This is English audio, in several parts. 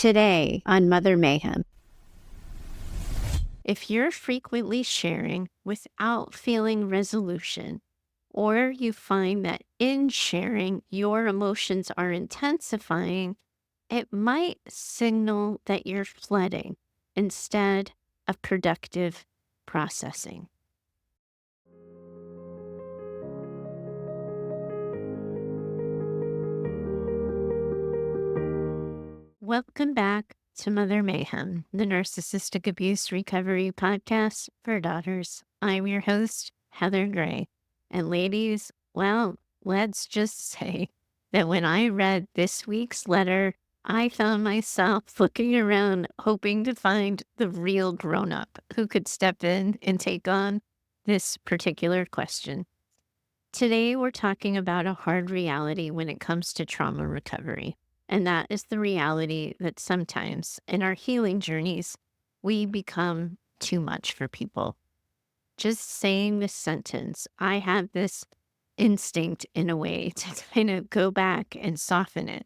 Today on Mother Mayhem. If you're frequently sharing without feeling resolution, or you find that in sharing your emotions are intensifying, it might signal that you're flooding instead of productive processing. Welcome back to Mother Mayhem, the Narcissistic Abuse Recovery Podcast for daughters. I'm your host, Heather Gray. And ladies, well, let's just say that when I read this week's letter, I found myself looking around hoping to find the real grown-up who could step in and take on this particular question. Today, we're talking about a hard reality when it comes to trauma recovery. And that is the reality that sometimes in our healing journeys, we become too much for people. Just saying this sentence, I have this instinct in a way to kind of go back and soften it,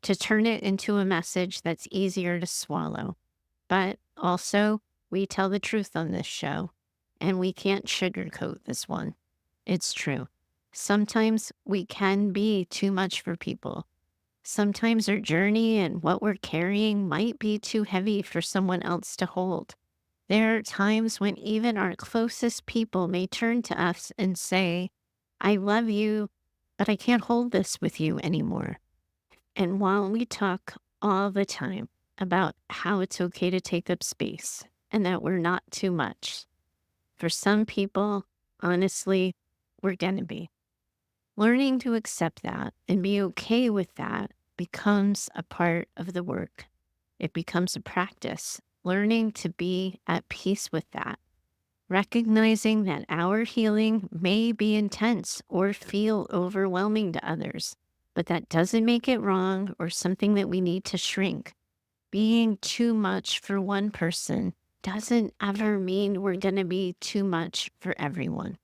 to turn it into a message that's easier to swallow. But also, we tell the truth on this show, and we can't sugarcoat this one. It's true. Sometimes we can be too much for people. Sometimes our journey and what we're carrying might be too heavy for someone else to hold. There are times when even our closest people may turn to us and say, I love you, but I can't hold this with you anymore. And while we talk all the time about how it's okay to take up space and that we're not too much, for some people, honestly, we're gonna be. Learning to accept that and be okay with that becomes a part of the work. It becomes a practice, learning to be at peace with that, recognizing that our healing may be intense or feel overwhelming to others, but that doesn't make it wrong or something that we need to shrink. Being too much for one person doesn't ever mean we're going to be too much for everyone.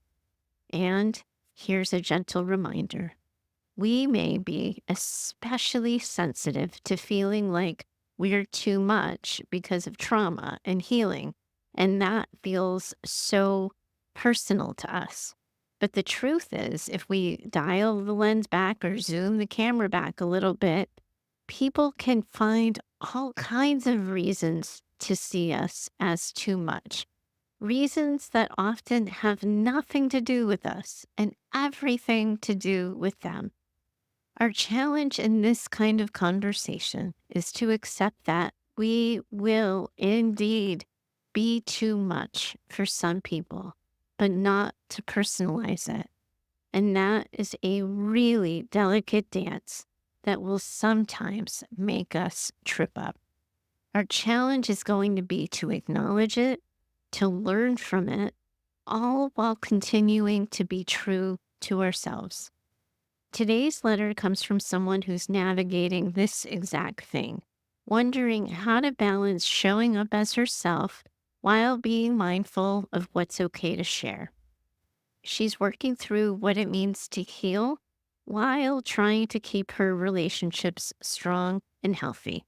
And here's a gentle reminder. We may be especially sensitive to feeling like we're too much because of trauma and healing, and that feels so personal to us. But the truth is, if we dial the lens back or zoom the camera back a little bit, people can find all kinds of reasons to see us as too much. Reasons that often have nothing to do with us and everything to do with them. Our challenge in this kind of conversation is to accept that we will indeed be too much for some people, but not to personalize it. And that is a really delicate dance that will sometimes make us trip up. Our challenge is going to be to acknowledge it, to learn from it, all while continuing to be true to ourselves. Today's letter comes from someone who's navigating this exact thing, wondering how to balance showing up as herself while being mindful of what's okay to share. She's working through what it means to heal while trying to keep her relationships strong and healthy.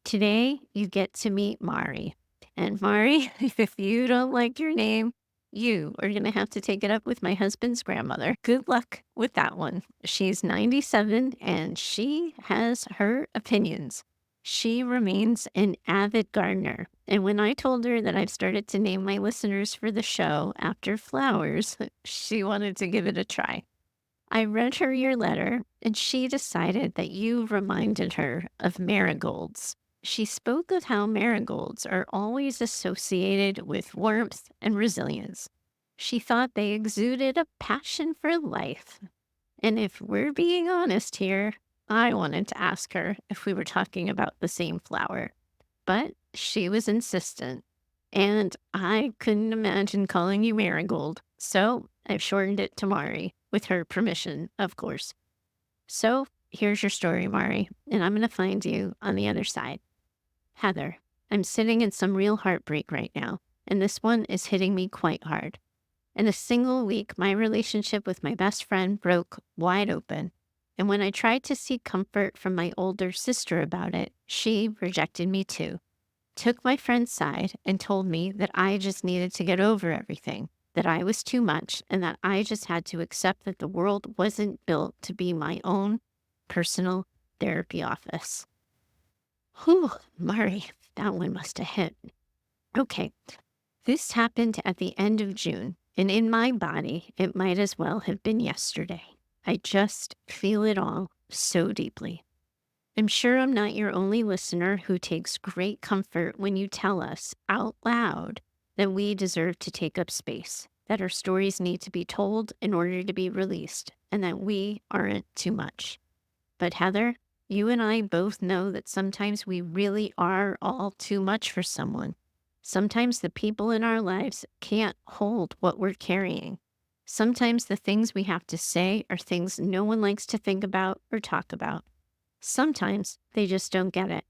Today, you get to meet Mari. And Mari, if you don't like your name, you are going to have to take it up with my husband's grandmother. Good luck with that one. She's 97 and she has her opinions. She remains an avid gardener. And when I told her that I've started to name my listeners for the show after flowers, she wanted to give it a try. I read her your letter and she decided that you reminded her of marigolds. She spoke of how marigolds are always associated with warmth and resilience. She thought they exuded a passion for life. And if we're being honest here, I wanted to ask her if we were talking about the same flower. But she was insistent, and I couldn't imagine calling you Marigold, so I've shortened it to Mari, with her permission, of course. So here's your story, Mari, and I'm going to find you on the other side. Heather, I'm sitting in some real heartbreak right now, and this one is hitting me quite hard. In a single week, my relationship with my best friend broke wide open. And when I tried to seek comfort from my older sister about it, she rejected me too. Took my friend's side and told me that I just needed to get over everything, that I was too much, and that I just had to accept that the world wasn't built to be my own personal therapy office. Whew, Murray, that one must have hit. Okay, this happened at the end of June, and in my body, it might as well have been yesterday. I just feel it all so deeply. I'm sure I'm not your only listener who takes great comfort when you tell us out loud that we deserve to take up space, that our stories need to be told in order to be released, and that we aren't too much. But Heather, you and I both know that sometimes we really are all too much for someone. Sometimes the people in our lives can't hold what we're carrying. Sometimes the things we have to say are things no one likes to think about or talk about. Sometimes they just don't get it.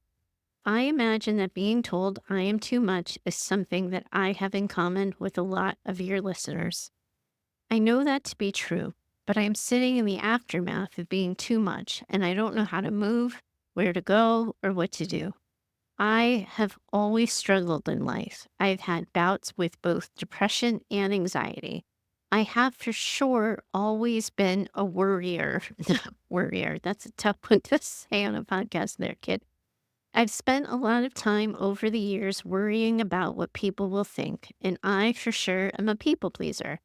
I imagine that being told I am too much is something that I have in common with a lot of your listeners. I know that to be true, but I am sitting in the aftermath of being too much, and I don't know how to move, where to go, or what to do. I have always struggled in life. I've had bouts with both depression and anxiety. I have for sure always been a worrier. Worrier. That's a tough one to say on a podcast there, kid. I've spent a lot of time over the years worrying about what people will think, and I for sure am a people pleaser.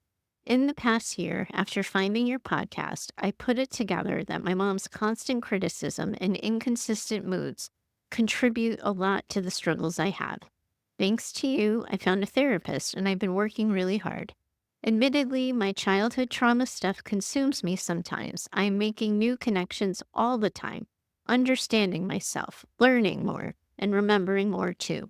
In the past year, after finding your podcast, I put it together that my mom's constant criticism and inconsistent moods contribute a lot to the struggles I have. Thanks to you, I found a therapist and I've been working really hard. Admittedly, my childhood trauma stuff consumes me sometimes. I'm making new connections all the time, understanding myself, learning more, and remembering more too.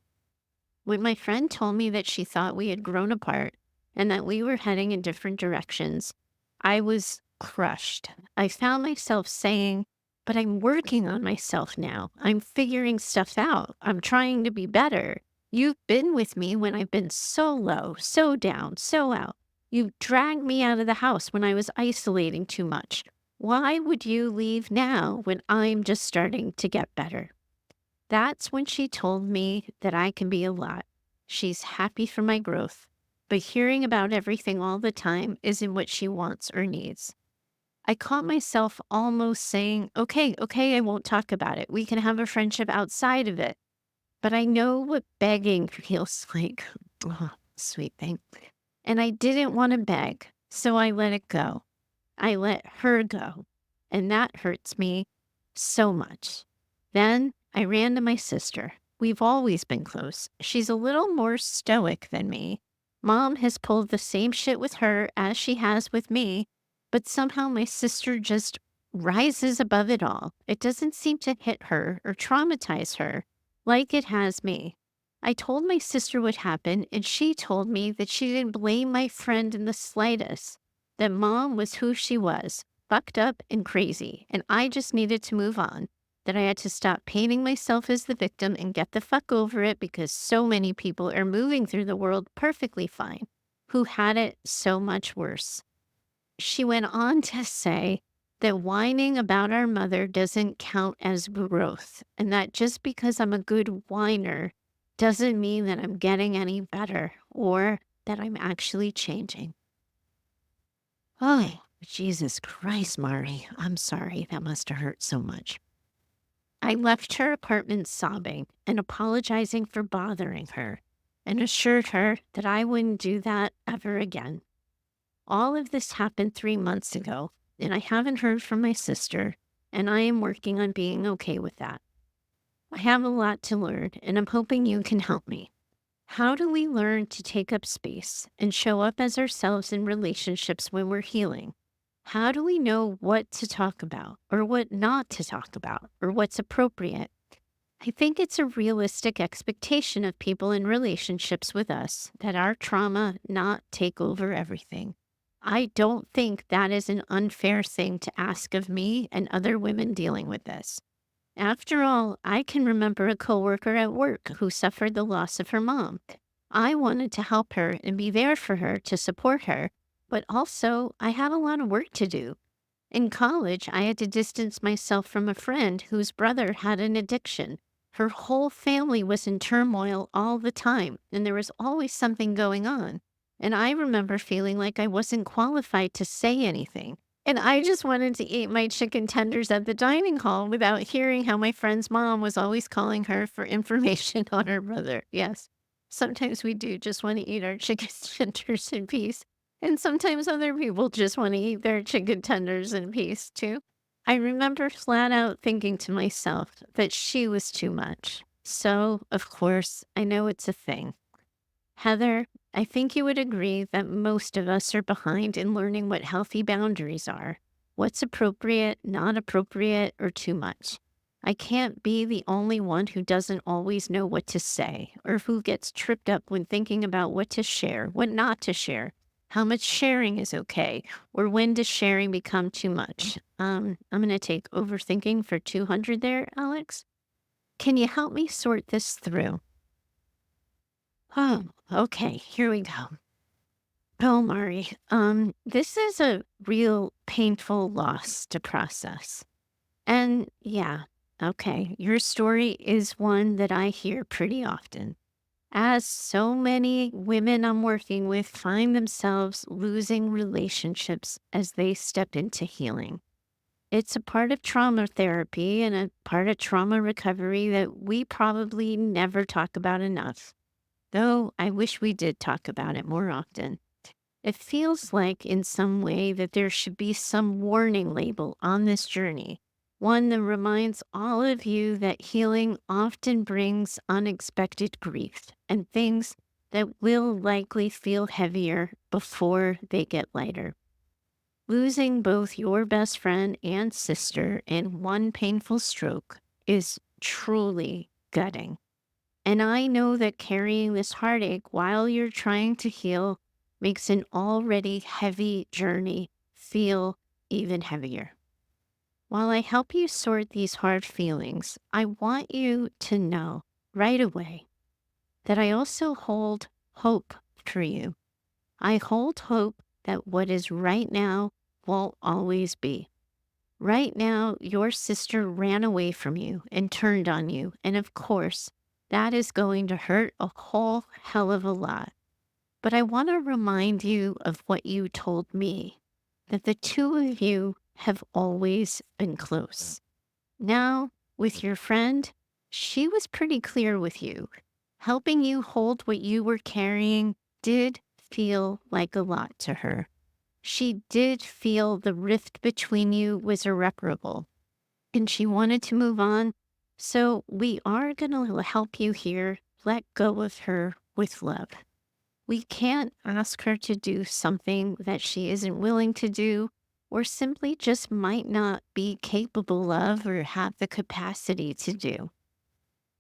When my friend told me that she thought we had grown apart and that we were heading in different directions, I was crushed. I found myself saying, but I'm working on myself now. I'm figuring stuff out. I'm trying to be better. You've been with me when I've been so low, so down, so out. You've dragged me out of the house when I was isolating too much. Why would you leave now when I'm just starting to get better? That's when she told me that I can be a lot. She's happy for my growth, but hearing about everything all the time isn't what she wants or needs. I caught myself almost saying, okay, I won't talk about it. We can have a friendship outside of it. But I know what begging feels like. Oh, sweet thing. And I didn't want to beg, so I let it go. I let her go. And that hurts me so much. Then I ran to my sister. We've always been close. She's a little more stoic than me. Mom has pulled the same shit with her as she has with me, but somehow my sister just rises above it all. It doesn't seem to hit her or traumatize her like it has me. I told my sister what happened, and she told me that she didn't blame my friend in the slightest, that mom was who she was, fucked up and crazy, and I just needed to move on, that I had to stop painting myself as the victim and get the fuck over it because so many people are moving through the world perfectly fine who had it so much worse. She went on to say that whining about our mother doesn't count as growth, and that just because I'm a good whiner doesn't mean that I'm getting any better or that I'm actually changing. Oh, Jesus Christ, Mari. I'm sorry. That must have hurt so much. I left her apartment sobbing and apologizing for bothering her and assured her that I wouldn't do that ever again. All of this happened 3 months ago, and I haven't heard from my sister, and I am working on being okay with that. I have a lot to learn, and I'm hoping you can help me. How do we learn to take up space and show up as ourselves in relationships when we're healing? How do we know what to talk about or what not to talk about or what's appropriate? I think it's a realistic expectation of people in relationships with us that our trauma not take over everything. I don't think that is an unfair thing to ask of me and other women dealing with this. After all, I can remember a coworker at work who suffered the loss of her mom. I wanted to help her and be there for her to support her, but also I had a lot of work to do. In college, I had to distance myself from a friend whose brother had an addiction. Her whole family was in turmoil all the time, and there was always something going on. And I remember feeling like I wasn't qualified to say anything. And I just wanted to eat my chicken tenders at the dining hall without hearing how my friend's mom was always calling her for information on her brother. Yes, sometimes we do just want to eat our chicken tenders in peace. And sometimes other people just want to eat their chicken tenders in peace too. I remember flat out thinking to myself that she was too much. So, of course, I know it's a thing. Heather, I think you would agree that most of us are behind in learning what healthy boundaries are, what's appropriate, not appropriate, or too much. I can't be the only one who doesn't always know what to say or who gets tripped up when thinking about what to share, what not to share, how much sharing is okay, or when does sharing become too much. I'm going to take overthinking for 200 there, Alex. Can you help me sort this through? Oh, okay, here we go. Oh, Mari, this is a real painful loss to process. And yeah, okay, your story is one that I hear pretty often. As so many women I'm working with find themselves losing relationships as they step into healing. It's a part of trauma therapy and a part of trauma recovery that we probably never talk about enough, though I wish we did talk about it more often. It feels like, in some way, that there should be some warning label on this journey, one that reminds all of you that healing often brings unexpected grief and things that will likely feel heavier before they get lighter. Losing both your best friend and sister in one painful stroke is truly gutting. And I know that carrying this heartache while you're trying to heal makes an already heavy journey feel even heavier. While I help you sort these hard feelings, I want you to know right away that I also hold hope for you. I hold hope that what is right now won't always be. Right now, your sister ran away from you and turned on you. And of course, that is going to hurt a whole hell of a lot. But I want to remind you of what you told me, that the two of you have always been close. Now, with your friend, she was pretty clear with you. Helping you hold what you were carrying did feel like a lot to her. She did feel the rift between you was irreparable and she wanted to move on. So we are going to help you here. Let go of her with love. We can't ask her to do something that she isn't willing to do or simply just might not be capable of or have the capacity to do.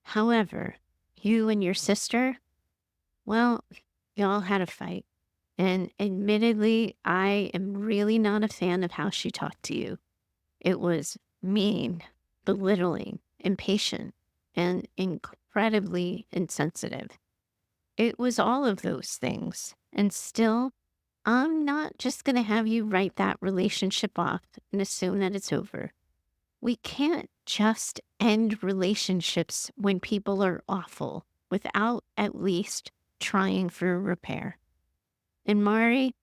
However, you and your sister, well, y'all had a fight. And admittedly, I am really not a fan of how she talked to you. It was mean, belittling, impatient, and incredibly insensitive. It was all of those things. And still, I'm not just going to have you write that relationship off and assume that it's over. We can't just end relationships when people are awful without at least trying for repair. And Mari,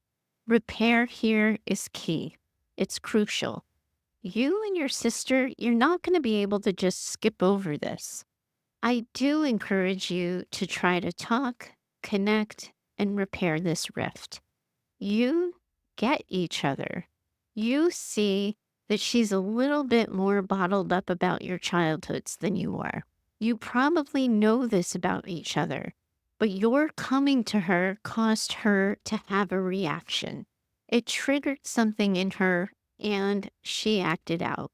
repair here is key. It's crucial. You and your sister, you're not going to be able to just skip over this. I do encourage you to try to talk, connect, and repair this rift. You get each other. You see that she's a little bit more bottled up about your childhoods than you are. You probably know this about each other, but your coming to her caused her to have a reaction. It triggered something in her and she acted out.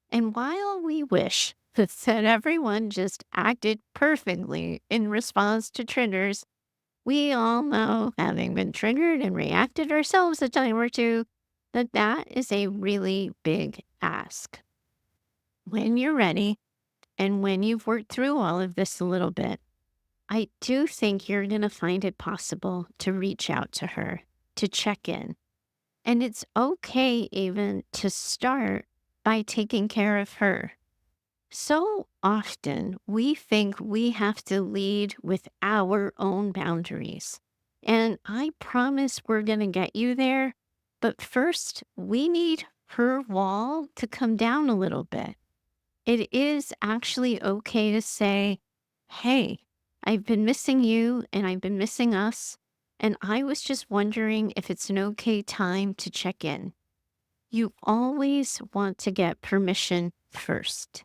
And while we wish that everyone just acted perfectly in response to triggers, we all know, having been triggered and reacted ourselves a time or two, that that is a really big ask. When you're ready and when you've worked through all of this a little bit, I do think you're going to find it possible to reach out to her, to check in. And it's okay even to start by taking care of her. So often we think we have to lead with our own boundaries. And I promise we're going to get you there. But first, we need her wall to come down a little bit. It is actually okay to say, hey, I've been missing you and I've been missing us. And I was just wondering if it's an okay time to check in. You always want to get permission first.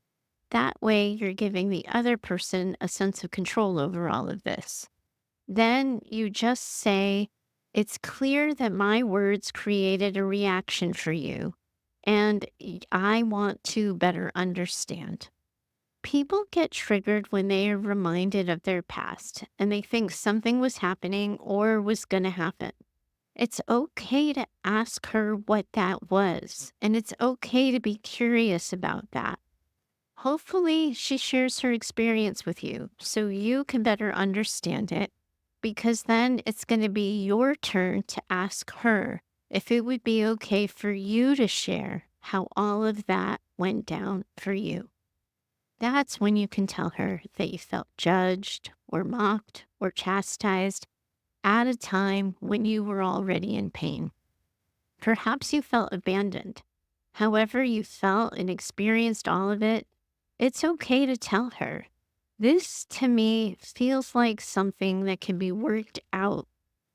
That way, you're giving the other person a sense of control over all of this. Then you just say, it's clear that my words created a reaction for you, and I want to better understand. People get triggered when they are reminded of their past and they think something was happening or was going to happen. It's okay to ask her what that was, and it's okay to be curious about that. Hopefully, she shares her experience with you so you can better understand it, because then it's going to be your turn to ask her if it would be okay for you to share how all of that went down for you. That's when you can tell her that you felt judged or mocked or chastised at a time when you were already in pain. Perhaps you felt abandoned. However, you felt and experienced all of it, it's okay to tell her. This to me feels like something that can be worked out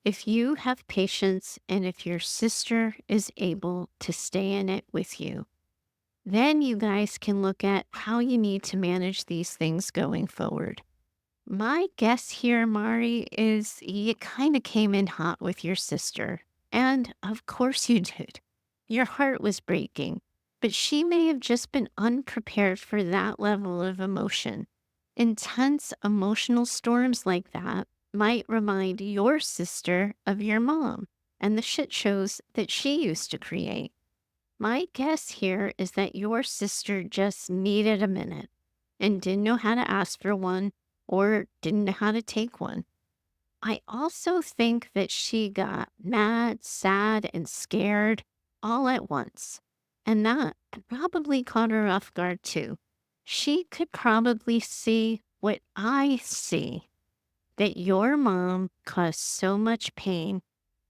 if you have patience and if your sister is able to stay in it with you. Then you guys can look at how you need to manage these things going forward. My guess here, Mari, is you kind of came in hot with your sister. And of course you did. Your heart was breaking, but she may have just been unprepared for that level of emotion. Intense emotional storms like that might remind your sister of your mom and the shit shows that she used to create. My guess here is that your sister just needed a minute and didn't know how to ask for one or didn't know how to take one. I also think that she got mad, sad, and scared all at once. And that probably caught her off guard too. She could probably see what I see, that your mom caused so much pain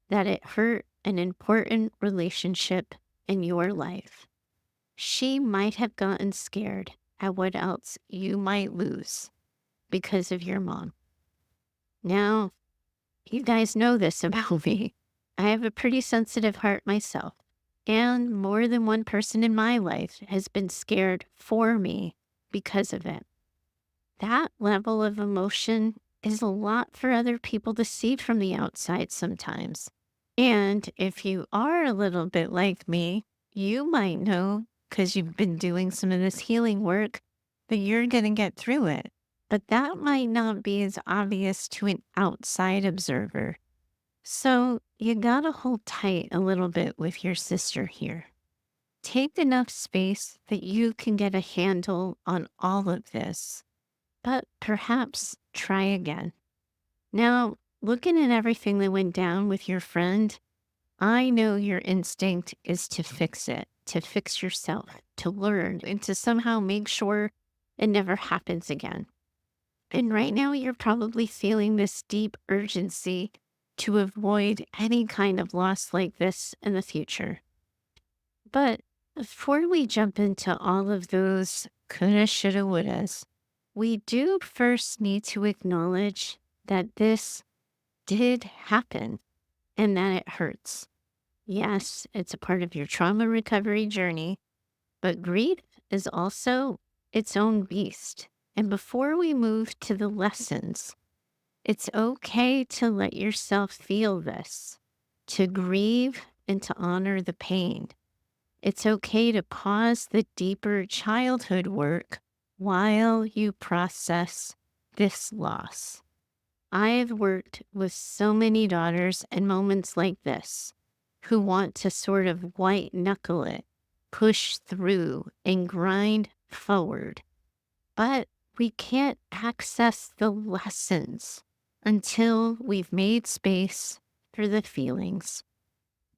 that it hurt an important relationship in your life. She might have gotten scared at what else you might lose because of your mom. Now, you guys know this about me. I have a pretty sensitive heart myself, and more than one person in my life has been scared for me because of it. That level of emotion is a lot for other people to see from the outside sometimes. And if you are a little bit like me, you might know, because you've been doing some of this healing work, that you're going to get through it. But that might not be as obvious to an outside observer. So you gotta hold tight a little bit with your sister here. Take enough space that you can get a handle on all of this, but perhaps try again. Now, looking at everything that went down with your friend, I know your instinct is to fix it, to fix yourself, to learn, and to somehow make sure it never happens again. And right now, you're probably feeling this deep urgency to avoid any kind of loss like this in the future. But before we jump into all of those coulda, shoulda, wouldas, we do first need to acknowledge that this did happen and that it hurts. Yes, it's a part of your trauma recovery journey, but grief is also its own beast. And before we move to the lessons, it's okay to let yourself feel this, to grieve and to honor the pain. It's okay to pause the deeper childhood work while you process this loss. I've worked with so many daughters in moments like this who want to sort of white knuckle it, push through, and grind forward. But we can't access the lessons until we've made space for the feelings.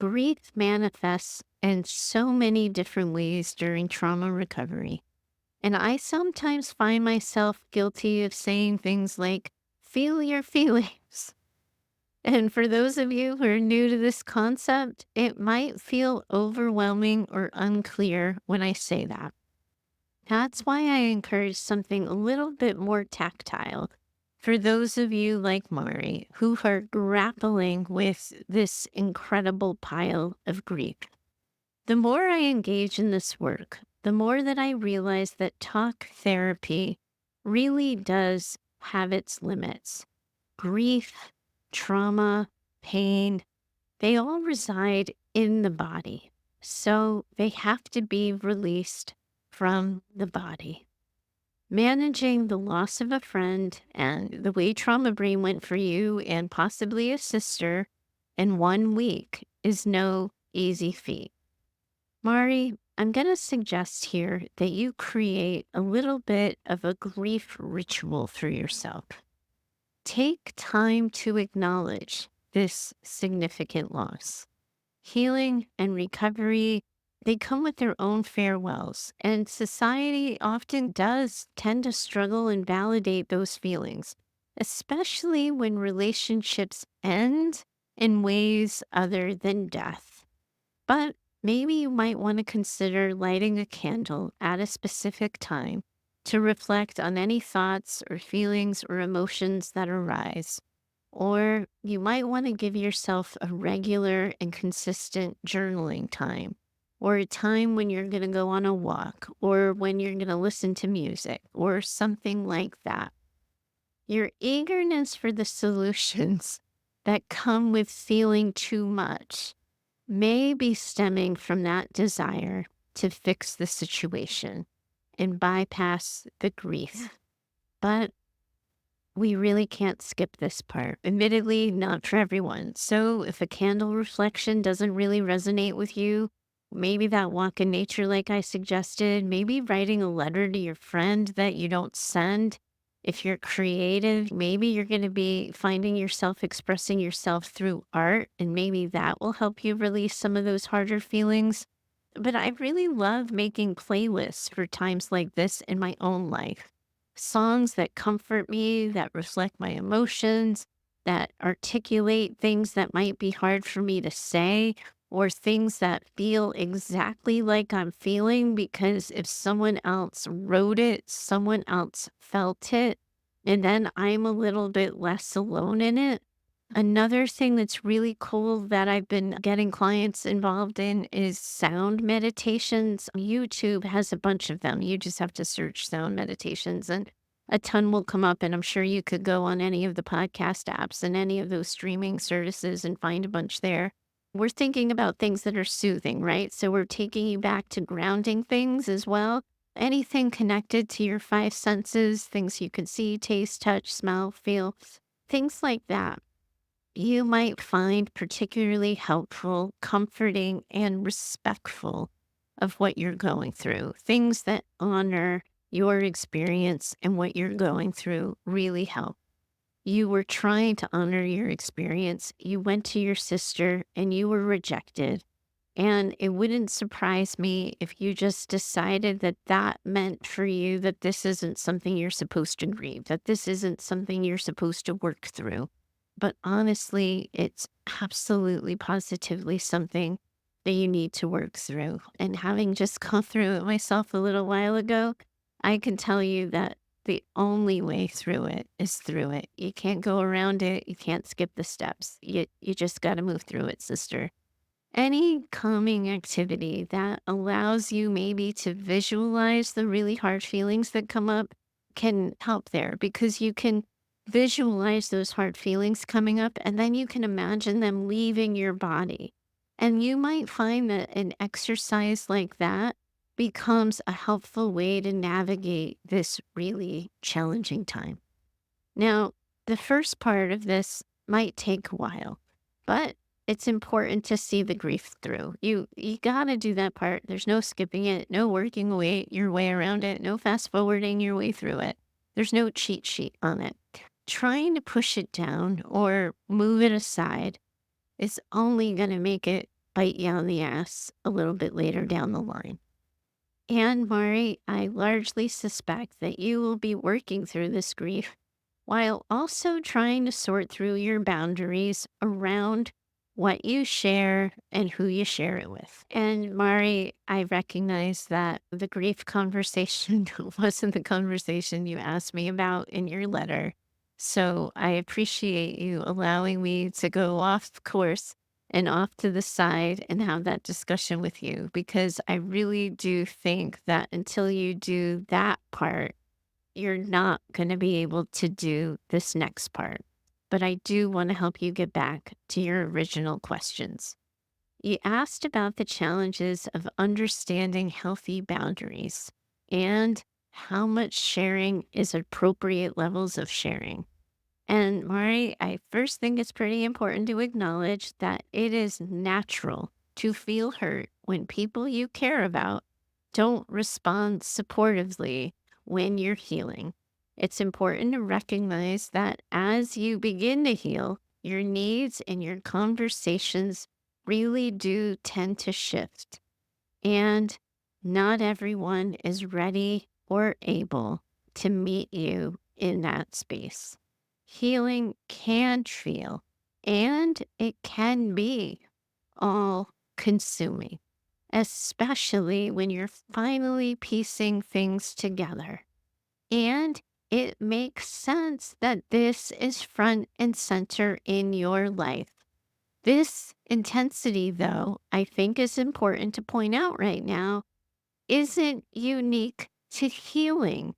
Grief manifests in so many different ways during trauma recovery. And I sometimes find myself guilty of saying things like, feel your feelings. And for those of you who are new to this concept, it might feel overwhelming or unclear when I say that. That's why I encourage something a little bit more tactile for those of you like Mari who are grappling with this incredible pile of grief. The more I engage in this work, the more that I realize that talk therapy really does have its limits. Grief, trauma, pain, they all reside in the body. So they have to be released from the body. Managing the loss of a friend and the way trauma brain went for you and possibly a sister in 1 week is no easy feat. Mari, I'm going to suggest here that you create a little bit of a grief ritual for yourself. Take time to acknowledge this significant loss. Healing and recovery, they come with their own farewells, and society often does tend to struggle and validate those feelings, especially when relationships end in ways other than death. But maybe you might want to consider lighting a candle at a specific time to reflect on any thoughts or feelings or emotions that arise. Or you might want to give yourself a regular and consistent journaling time, or a time when you're going to go on a walk, or when you're going to listen to music, or something like that. Your eagerness for the solutions that come with feeling too much may be stemming from that desire to fix the situation and bypass the grief. But we really can't skip this part. Admittedly, not for everyone. So if a candle reflection doesn't really resonate with you, maybe that walk in nature, like I suggested, maybe writing a letter to your friend that you don't send. If you're creative, maybe you're going to be finding yourself expressing yourself through art, and maybe that will help you release some of those harder feelings. But I really love making playlists for times like this in my own life. Songs that comfort me, that reflect my emotions, that articulate things that might be hard for me to say, or things that feel exactly like I'm feeling because if someone else wrote it, someone else felt it, and then I'm a little bit less alone in it. Another thing that's really cool that I've been getting clients involved in is sound meditations. YouTube has a bunch of them. You just have to search sound meditations and a ton will come up. And I'm sure you could go on any of the podcast apps and any of those streaming services and find a bunch there. We're thinking about things that are soothing, right? So we're taking you back to grounding things as well. Anything connected to your five senses, things you can see, taste, touch, smell, feel, things like that you might find particularly helpful, comforting, and respectful of what you're going through. Things that honor your experience and what you're going through really help. You were trying to honor your experience. You went to your sister and you were rejected. And it wouldn't surprise me if you just decided that that meant for you that this isn't something you're supposed to grieve, that this isn't something you're supposed to work through. But honestly, it's absolutely positively something that you need to work through. And having just gone through it myself a little while ago, I can tell you that the only way through it is through it. You can't go around it. You can't skip the steps. You just got to move through it, sister. Any calming activity that allows you maybe to visualize the really hard feelings that come up can help there because you can visualize those hard feelings coming up and then you can imagine them leaving your body. And you might find that an exercise like that becomes a helpful way to navigate this really challenging time. Now, the first part of this might take a while, but it's important to see the grief through. You got to do that part. There's no skipping it, no working away your way around it, no fast forwarding your way through it. There's no cheat sheet on it. Trying to push it down or move it aside is only going to make it bite you on the ass a little bit later down the line. And Mari, I largely suspect that you will be working through this grief while also trying to sort through your boundaries around what you share and who you share it with. And Mari, I recognize that the grief conversation wasn't the conversation you asked me about in your letter. So I appreciate you allowing me to go off course and off to the side and have that discussion with you, because I really do think that until you do that part, you're not going to be able to do this next part. But I do want to help you get back to your original questions. You asked about the challenges of understanding healthy boundaries and how much sharing is appropriate levels of sharing. And Mari, I first think it's pretty important to acknowledge that it is natural to feel hurt when people you care about don't respond supportively when you're healing. It's important to recognize that as you begin to heal, your needs and your conversations really do tend to shift. And not everyone is ready or able to meet you in that space. Healing can feel and it can be all consuming, especially when you're finally piecing things together. And it makes sense that this is front and center in your life. This intensity, though, I think is important to point out right now, isn't unique to healing.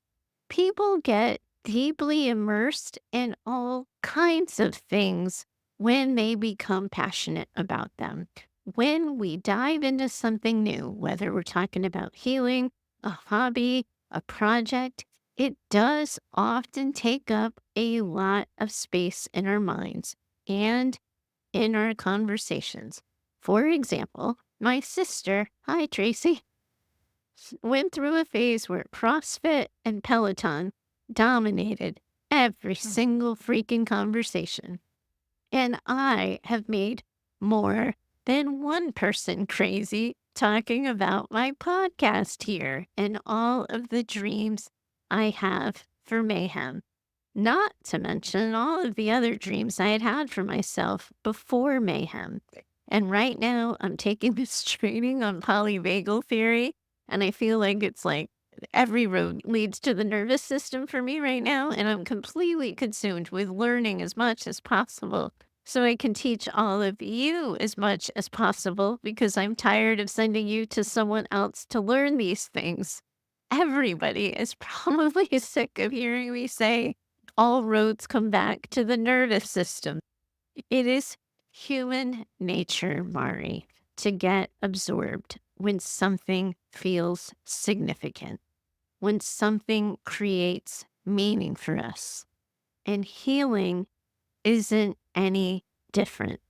People get deeply immersed in all kinds of things when they become passionate about them. When we dive into something new, whether we're talking about healing, a hobby, a project, it does often take up a lot of space in our minds and in our conversations. For example, my sister, hi Tracy, went through a phase where CrossFit and Peloton dominated every single freaking conversation. And I have made more than one person crazy talking about my podcast here and all of the dreams I have for Mayhem. Not to mention all of the other dreams I had had for myself before Mayhem. And right now, I'm taking this training on polyvagal theory, and I feel like it's like every road leads to the nervous system for me right now. And I'm completely consumed with learning as much as possible so I can teach all of you as much as possible, because I'm tired of sending you to someone else to learn these things. Everybody is probably sick of hearing me say all roads come back to the nervous system. It is human nature, Mari, to get absorbed when something feels significant, when something creates meaning for us. And healing isn't any different.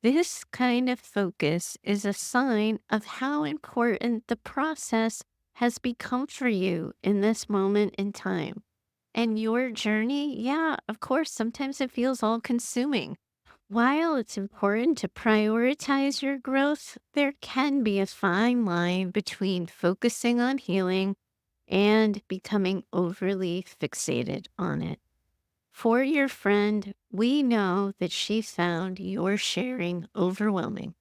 This kind of focus is a sign of how important the process has become for you in this moment in time. And your journey, yeah, of course, sometimes it feels all consuming. While it's important to prioritize your growth, there can be a fine line between focusing on healing and becoming overly fixated on it. For your friend, we know that she found your sharing overwhelming.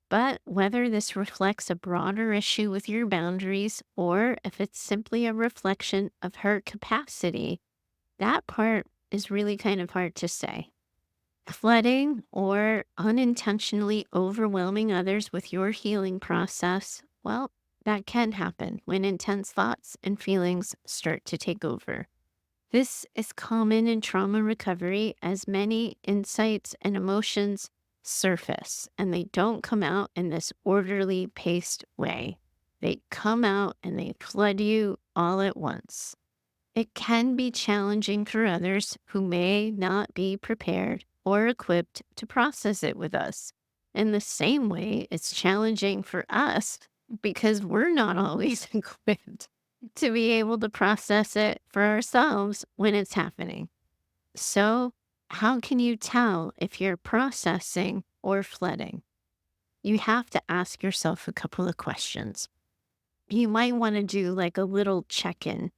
But whether this reflects a broader issue with your boundaries or if it's simply a reflection of her capacity, that part is really kind of hard to say. Flooding or unintentionally overwhelming others with your healing process, well, that can happen when intense thoughts and feelings start to take over. This is common in trauma recovery as many insights and emotions surface, and they don't come out in this orderly, paced way. They come out and they flood you all at once. It can be challenging for others who may not be prepared or equipped to process it with us. In the same way, it's challenging for us because we're not always equipped to be able to process it for ourselves when it's happening. So, how can you tell if you're processing or flooding? you have to ask yourself a couple of questions. You might want to do like a little check in.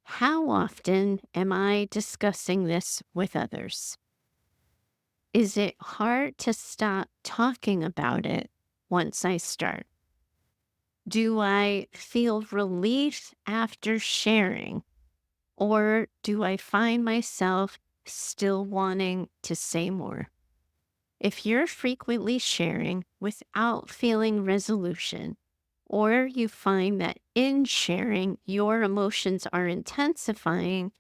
How often am I discussing this with others? Is it hard to stop talking about it once I start? Do I feel relief after sharing? Or do I find myself still wanting to say more? If you're frequently sharing without feeling resolution, or you find that in sharing your emotions are intensifying,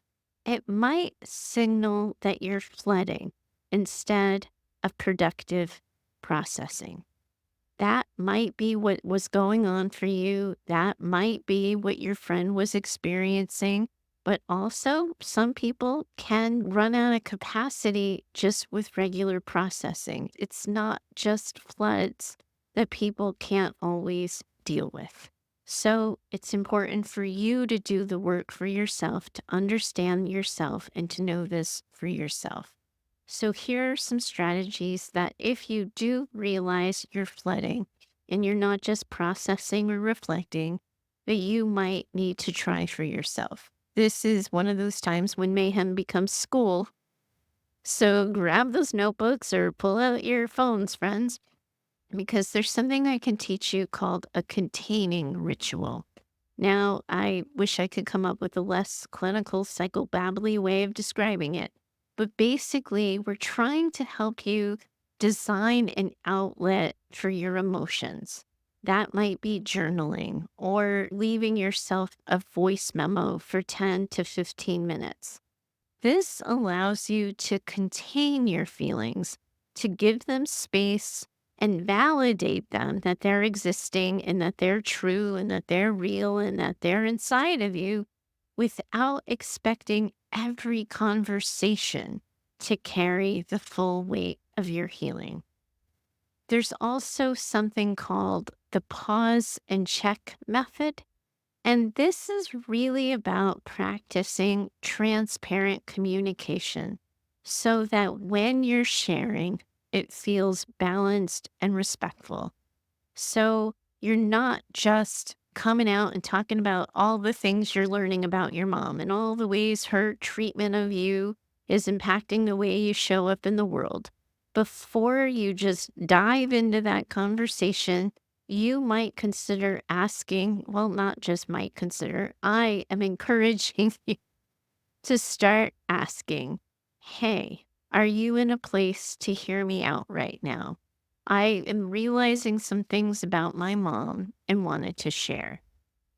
it might signal that you're flooding instead of productive processing. That might be what was going on for you. That might be what your friend was experiencing. But also, some people can run out of capacity just with regular processing. It's not just floods that people can't always deal with. So, it's important for you to do the work for yourself, to understand yourself, and to know this for yourself. So, here are some strategies that if you do realize you're flooding and you're not just processing or reflecting, that you might need to try for yourself. This is one of those times when mayhem becomes school. So, grab those notebooks or pull out your phones, friends, because there's something I can teach you called a containing ritual. Now, I wish I could come up with a less clinical, psychobabbly way of describing it. But basically, we're trying to help you design an outlet for your emotions. That might be journaling or leaving yourself a voice memo for 10 to 15 minutes. This allows you to contain your feelings, to give them space and validate them that they're existing and that they're true and that they're real and that they're inside of you without expecting every conversation to carry the full weight of your healing. There's also something called the pause and check method. And this is really about practicing transparent communication so that when you're sharing, it feels balanced and respectful. So you're not just coming out and talking about all the things you're learning about your mom and all the ways her treatment of you is impacting the way you show up in the world. Before you just dive into that conversation, you might consider asking, well, not just might consider, I am encouraging you to start asking, hey, are you in a place to hear me out right now? I am realizing some things about my mom and wanted to share.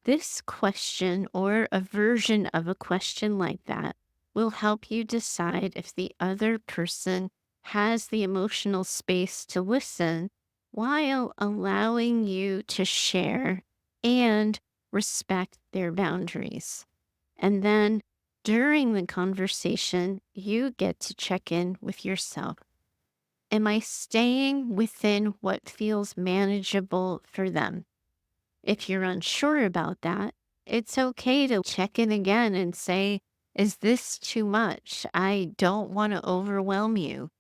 This question or a version of a question like that will help you decide if the other person has the emotional space to listen while allowing you to share and respect their boundaries. And then during the conversation, you get to check in with yourself. Am I staying within what feels manageable for them? If you're unsure about that, it's okay to check in again and say, is this too much? I don't want to overwhelm you.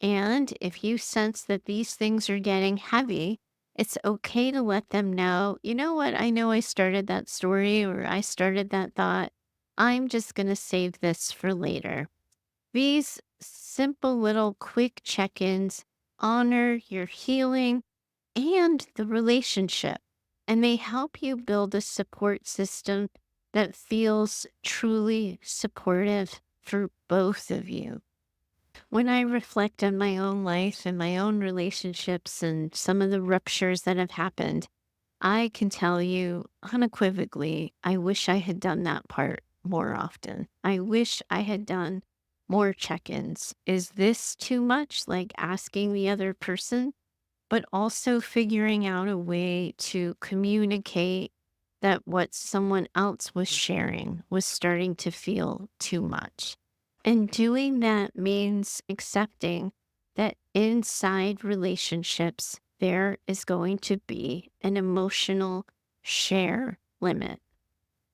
And if you sense that these things are getting heavy, it's okay to let them know, you know what? I know I started that story or I started that thought. I'm just going to save this for later. These simple little quick check ins honor your healing and the relationship, and they help you build a support system that feels truly supportive for both of you. When I reflect on my own life and my own relationships and some of the ruptures that have happened, I can tell you unequivocally, I wish I had done that part more often. I wish I had done more check ins. Is this too much? Like asking the other person, but also figuring out a way to communicate that what someone else was sharing was starting to feel too much. And doing that means accepting that inside relationships, there is going to be an emotional share limit.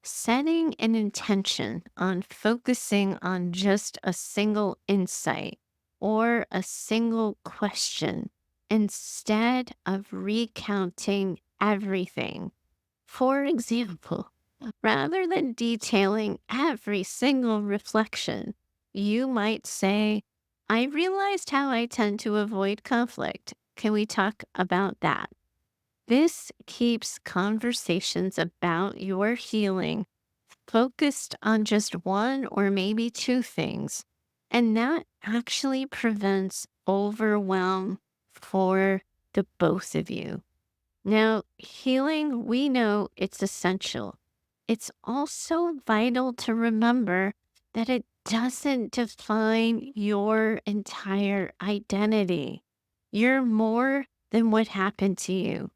Setting an intention on focusing on just a single insight or a single question instead of recounting everything. For example, rather than detailing every single reflection, you might say, I realized how I tend to avoid conflict. Can we talk about that? This keeps conversations about your healing focused on just one or maybe two things. And that actually prevents overwhelm for the both of you. Now, healing, we know it's essential. It's also vital to remember that it doesn't define your entire identity. You're more than what happened to you.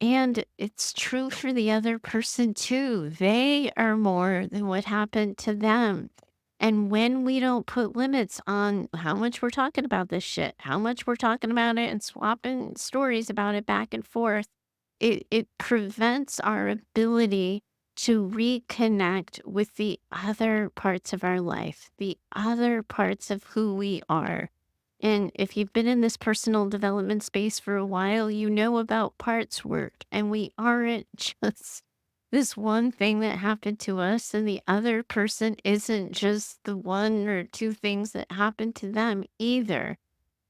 And it's true for the other person too. They are more than what happened to them. And when we don't put limits on how much we're talking about this shit, how much we're talking about it and swapping stories about it back and forth, it prevents our ability to reconnect with the other parts of our life, the other parts of who we are. And if you've been in this personal development space for a while, you know about parts work. And we aren't just this one thing that happened to us, and the other person isn't just the one or two things that happened to them either.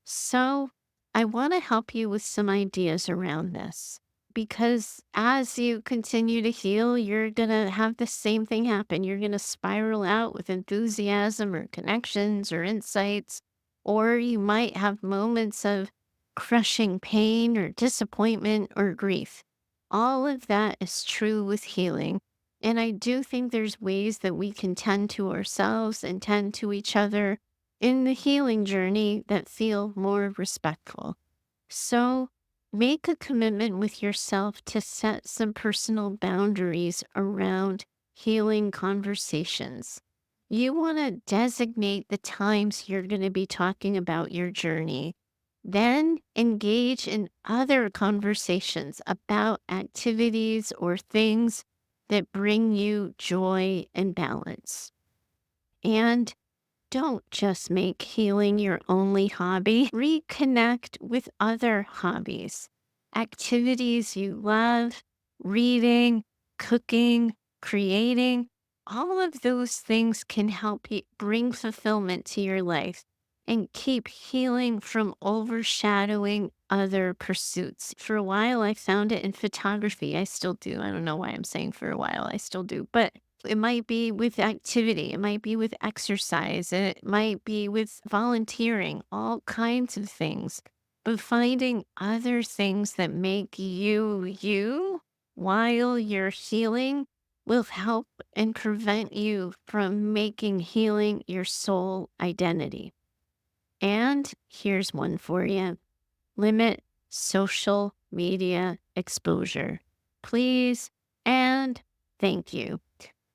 So, I want to help you with some ideas around this because as you continue to heal, you're going to have the same thing happen. You're going to spiral out with enthusiasm or connections or insights, or you might have moments of crushing pain or disappointment or grief. All of that is true with healing. And I do think there's ways that we can tend to ourselves and tend to each other in the healing journey that feel more respectful. So make a commitment with yourself to set some personal boundaries around healing conversations. You want to designate the times you're going to be talking about your journey. Then engage in other conversations about activities or things that bring you joy and balance. And don't just make healing your only hobby. Reconnect with other hobbies, activities you love, reading, cooking, creating. All of those things can help you bring fulfillment to your life and keep healing from overshadowing other pursuits. For a while, I found it in photography. I still do. I don't know why I'm saying for a while. I still do. But it might be with activity, it might be with exercise, it might be with volunteering, all kinds of things. But finding other things that make you you while you're healing will help and prevent you from making healing your sole identity. And here's one for you: limit social media exposure. Please and thank you.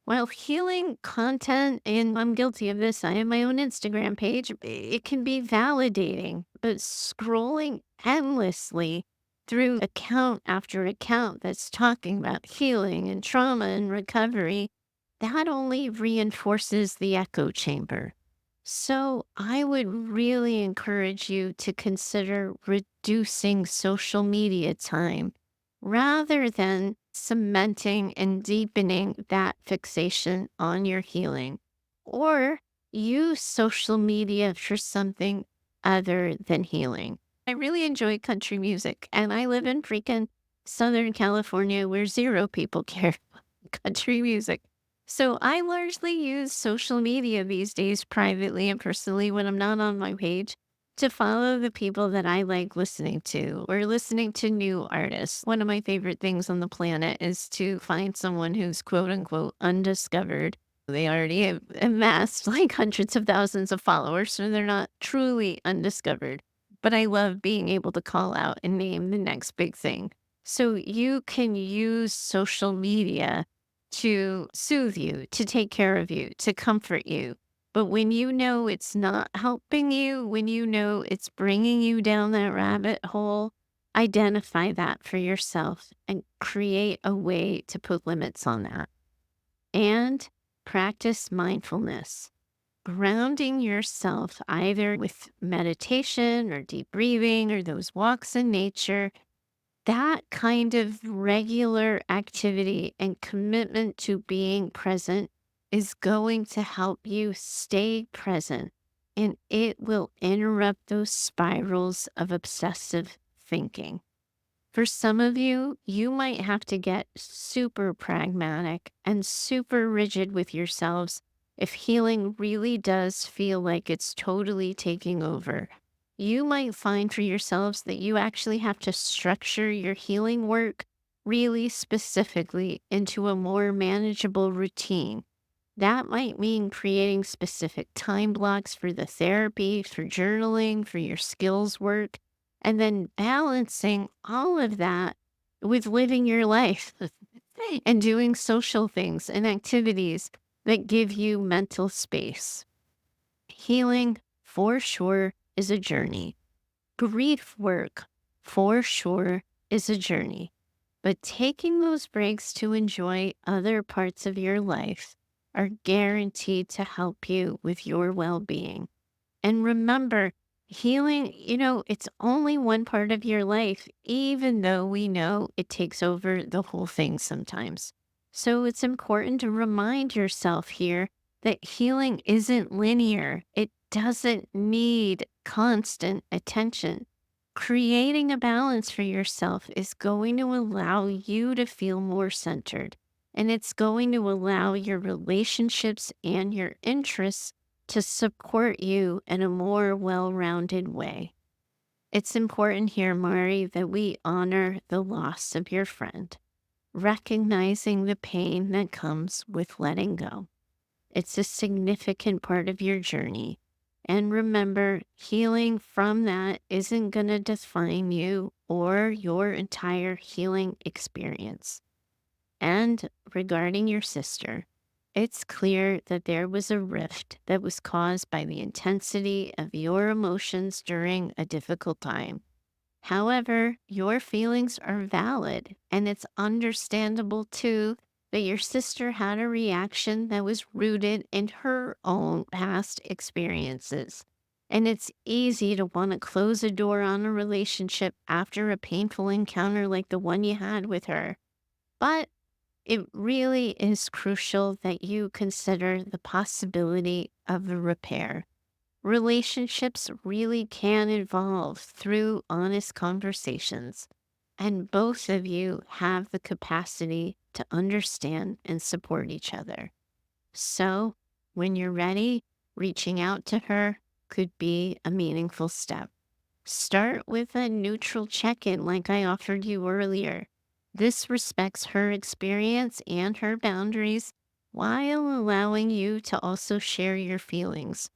While healing content, and I'm guilty of this, I have my own Instagram page, it can be validating, but scrolling endlessly through account after account that's talking about healing and trauma and recovery, that only reinforces the echo chamber. So I would really encourage you to consider reducing social media time rather than cementing and deepening that fixation on your healing. Or use social media for something other than healing. I really enjoy country music, and I live in freaking Southern California where zero people care about country music. So I largely use social media these days privately and personally when I'm not on my page to follow the people that I like listening to or listening to new artists. One of my favorite things on the planet is to find someone who's quote unquote undiscovered. They already have amassed like hundreds of thousands of followers, so they're not truly undiscovered. But I love being able to call out and name the next big thing. So you can use social media to soothe you, to take care of you, to comfort you. But when you know it's not helping you, when you know it's bringing you down that rabbit hole, identify that for yourself and create a way to put limits on that. And practice mindfulness. grounding yourself either with meditation or deep breathing or those walks in nature, that kind of regular activity and commitment to being present is going to help you stay present, and it will interrupt those spirals of obsessive thinking. For some of you, you might have to get super pragmatic and super rigid with yourselves if healing really does feel like it's totally taking over. You might find for yourselves that you actually have to structure your healing work really specifically into a more manageable routine. That might mean creating specific time blocks for the therapy, for journaling, for your skills work, and then balancing all of that with living your life and doing social things and activities that give you mental space. Healing, for sure, is a journey. Grief work, for sure, is a journey. But taking those breaks to enjoy other parts of your life are guaranteed to help you with your well being. And remember, healing, it's only one part of your life, even though we know it takes over the whole thing sometimes. So it's important to remind yourself here that healing isn't linear, it doesn't need constant attention. Creating a balance for yourself is going to allow you to feel more centered, and it's going to allow your relationships and your interests to support you in a more well rounded way. It's important here, Mari, that we honor the loss of your friend, recognizing the pain that comes with letting go. It's a significant part of your journey. And remember, healing from that isn't going to define you or your entire healing experience. And regarding your sister, it's clear that there was a rift that was caused by the intensity of your emotions during a difficult time. However, your feelings are valid, and it's understandable too that your sister had a reaction that was rooted in her own past experiences. And it's easy to want to close a door on a relationship after a painful encounter like the one you had with her. But it really is crucial that you consider the possibility of a repair. Relationships really can evolve through honest conversations, and both of you have the capacity to understand and support each other. So, when you're ready, reaching out to her could be a meaningful step. Start with a neutral check in, like I offered you earlier. This respects her experience and her boundaries while allowing you to also share your feelings.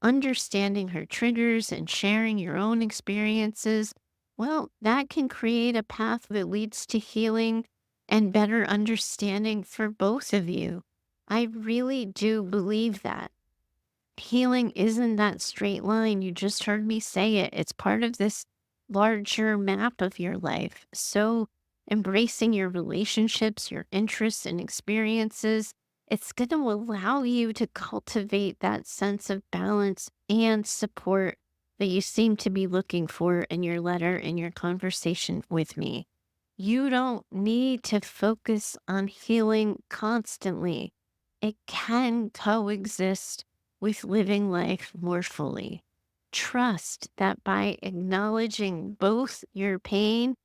Understanding her triggers and sharing your own experiences, well, that can create a path that leads to healing and better understanding for both of you. I really do believe that. Healing isn't that straight line. You just heard me say it. It's part of this larger map of your life. So, embracing your relationships, your interests, and experiences, it's going to allow you to cultivate that sense of balance and support that you seem to be looking for in your letter and your conversation with me. You don't need to focus on healing constantly. It can coexist with living life more fully. Trust that by acknowledging both your pain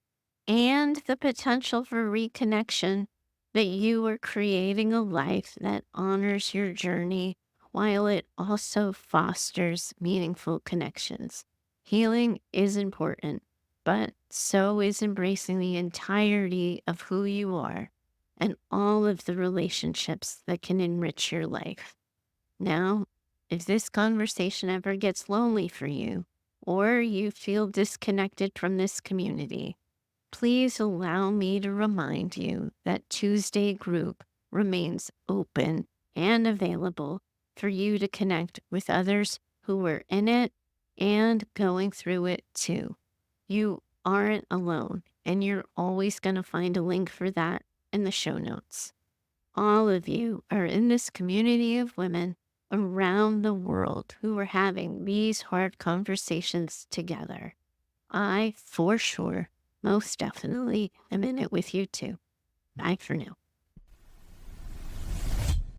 and the potential for reconnection, that you are creating a life that honors your journey while it also fosters meaningful connections. Healing is important, but so is embracing the entirety of who you are and all of the relationships that can enrich your life. Now, if this conversation ever gets lonely for you, or you feel disconnected from this community, please allow me to remind you that Tuesday Group remains open and available for you to connect with others who were in it and going through it too. You aren't alone, and you're always going to find a link for that in the show notes. All of you are in this community of women around the world who are having these hard conversations together. I, for sure, most definitely am in it with you too. Bye for now.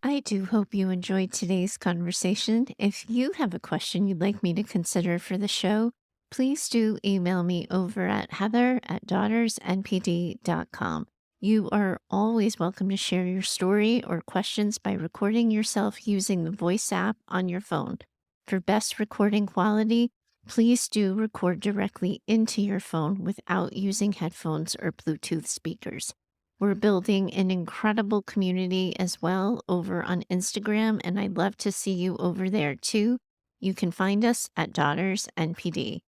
I do hope you enjoyed today's conversation. If you have a question you'd like me to consider for the show, please do email me over at heather@daughtersnpd.com. You are always welcome to share your story or questions by recording yourself using the voice app on your phone. For best recording quality, please do record directly into your phone without using headphones or Bluetooth speakers. We're building an incredible community as well over on Instagram, and I'd love to see you over there too. You can find us at Daughters NPD.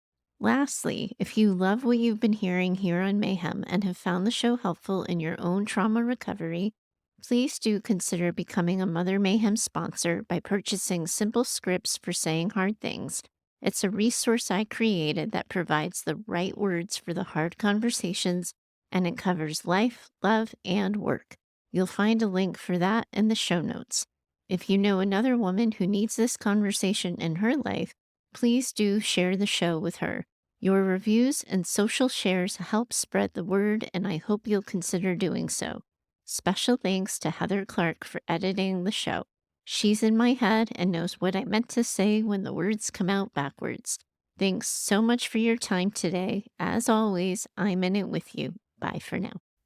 Lastly, if you love what you've been hearing here on Mayhem and have found the show helpful in your own trauma recovery, please do consider becoming a Mother Mayhem sponsor by purchasing simple scripts for saying hard things. It's a resource I created that provides the right words for the hard conversations, and it covers life, love, and work. You'll find a link for that in the show notes. If you know another woman who needs this conversation in her life, please do share the show with her. Your reviews and social shares help spread the word, and I hope you'll consider doing so. Special thanks to Heather Clark for editing the show. She's in my head and knows what I meant to say when the words come out backwards. Thanks so much for your time today. As always, I'm in it with you. Bye for now.